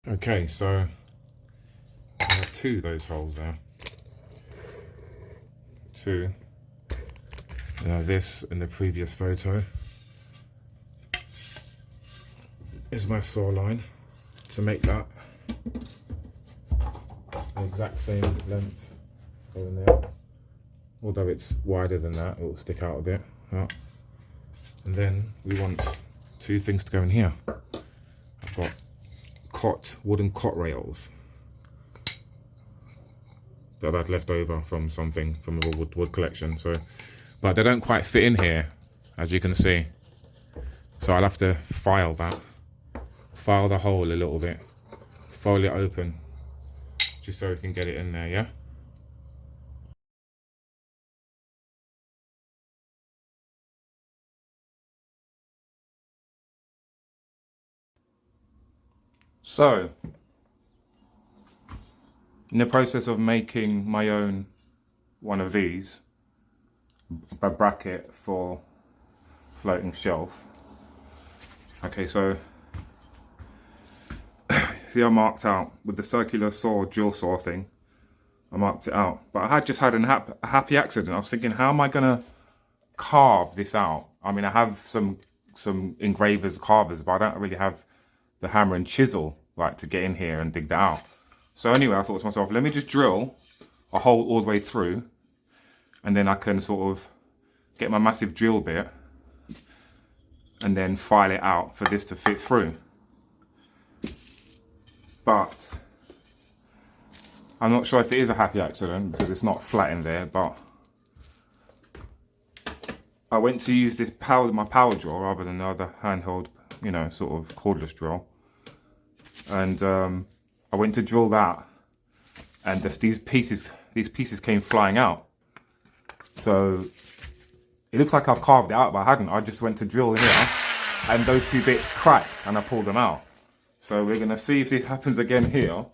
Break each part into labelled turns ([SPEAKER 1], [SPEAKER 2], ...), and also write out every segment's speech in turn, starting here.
[SPEAKER 1] Okay, so I have two of those holes there. Two. Now this in the previous photo is my saw line to make that the exact same length. Let's go in there. Although it's wider than that, it will stick out a bit. Yeah. And then we want two things to go in here. I've got wooden cot rails that I've had left over from something from a wood collection. So, but they don't quite fit in here, as you can see. So I'll have to file the hole a little bit, fold it open, just so we can get it in there. Yeah. So, in the process of making my own one of these, a bracket for floating shelf. Okay, so see, I marked out with the circular saw, drill saw thing. I marked it out, but I had just had a happy accident. I was thinking, how am I gonna carve this out? I mean, I have some engravers, carvers, but I don't really have the hammer and chisel like to get in here and dig that out. So anyway, I thought to myself, let me just drill a hole all the way through, and then I can sort of get my massive drill bit and then file it out for this to fit through. But I'm not sure if it is a happy accident because it's not flat in there, but I went to use this my power drill rather than the other handheld, you know, sort of cordless drill. And I went to drill that, and these pieces came flying out. So it looks like I've carved it out, but I hadn't. I just went to drill here, and those two bits cracked, and I pulled them out. So we're gonna see if this happens again here.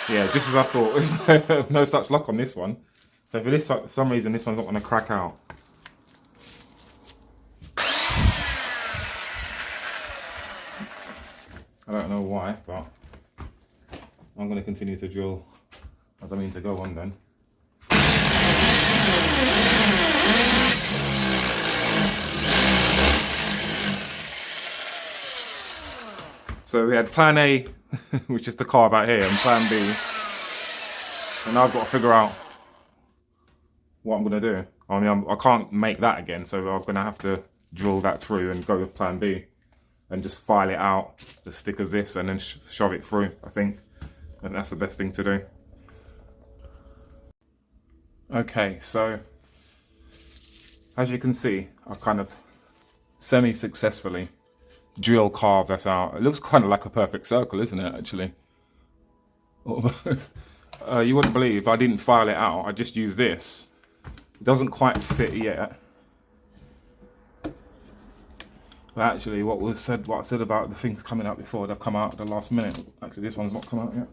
[SPEAKER 1] Yeah, just as I thought. There's no such luck on this one. So for some reason, this one's not going to crack out. I don't know why, but I'm going to continue to drill as I mean to go on then. So we had plan A, which is to carve out here, and plan B. And now I've got to figure out what I'm going to do. I mean, I can't make that again, so I'm going to have to drill that through and go with plan B and just file it out as thick as this and then shove it through, I think. And that's the best thing to do. Okay, so as you can see, I've kind of semi-successfully drill carved that out. It looks kind of like a perfect circle, isn't it, actually? Almost. You wouldn't believe if I didn't file it out, I just used this. It doesn't quite fit yet. But actually, what I said about the things coming out before, they've come out at the last minute. Actually, this one's not come out yet.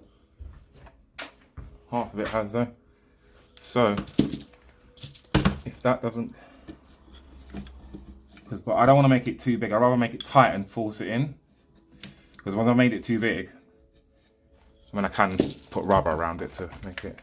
[SPEAKER 1] Half of it has though. So, if that doesn't, but I don't want to make it too big. I'd rather make it tight and force it in. Because once I made it too big, I mean, I can put rubber around it to make it.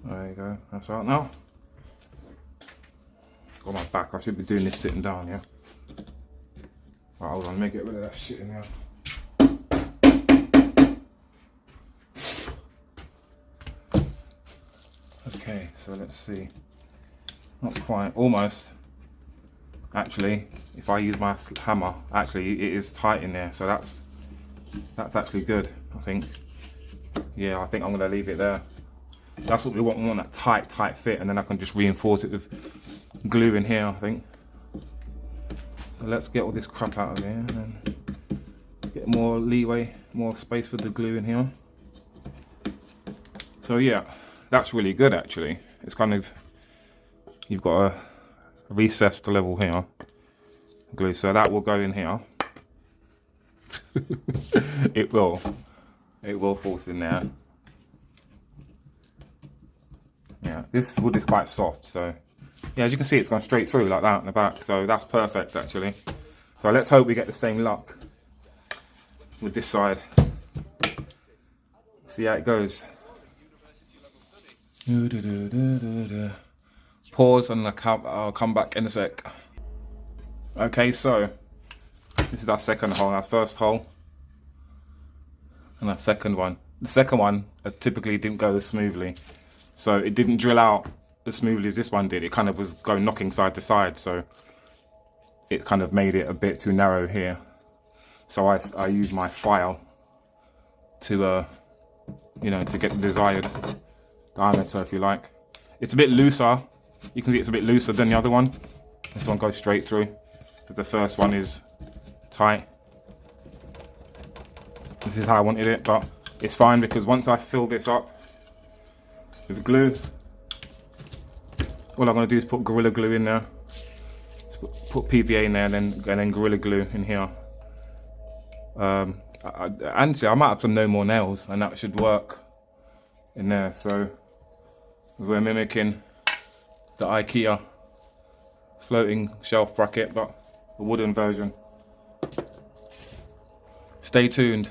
[SPEAKER 1] There you go, that's out now. Got my back, I should be doing this sitting down, yeah? Right, hold on, let me get rid of that shit in here. Okay, so let's see. Not quite, almost. Actually, if I use my hammer, actually it is tight in there, so that's actually good, I think. Yeah, I think I'm gonna leave it there. That's what we want, that tight fit, and then I can just reinforce it with glue in here, I think. So let's get all this crap out of here and then Get more leeway, more space for the glue in here. So yeah, that's really good actually. It's kind of, you've got a recessed level here, glue, so that will go in here. It will force in there. Yeah, this wood is quite soft, so yeah, as you can see, it's gone straight through like that in the back, so that's perfect actually. So let's hope we get the same luck with this side. See how it goes. Pause and I'll come back in a sec. Okay, so this is our second hole, our first hole, and our second one. The second one typically didn't go as smoothly, so it didn't drill out as smoothly as this one did. It kind of was going knocking side to side, so it kind of made it a bit too narrow here. So I use my file to you know, to get the desired diameter, if you like. It's a bit looser. You can see it's a bit looser than the other one. This one goes straight through, but the first one is tight. This is how I wanted it, but it's fine because once I fill this up with glue, all I'm going to do is put Gorilla Glue in there. Put PVA in there and then Gorilla Glue in here. Actually, I might have some No More Nails and that should work in there. So we're mimicking the Ikea floating shelf bracket, but the wooden version. Stay tuned.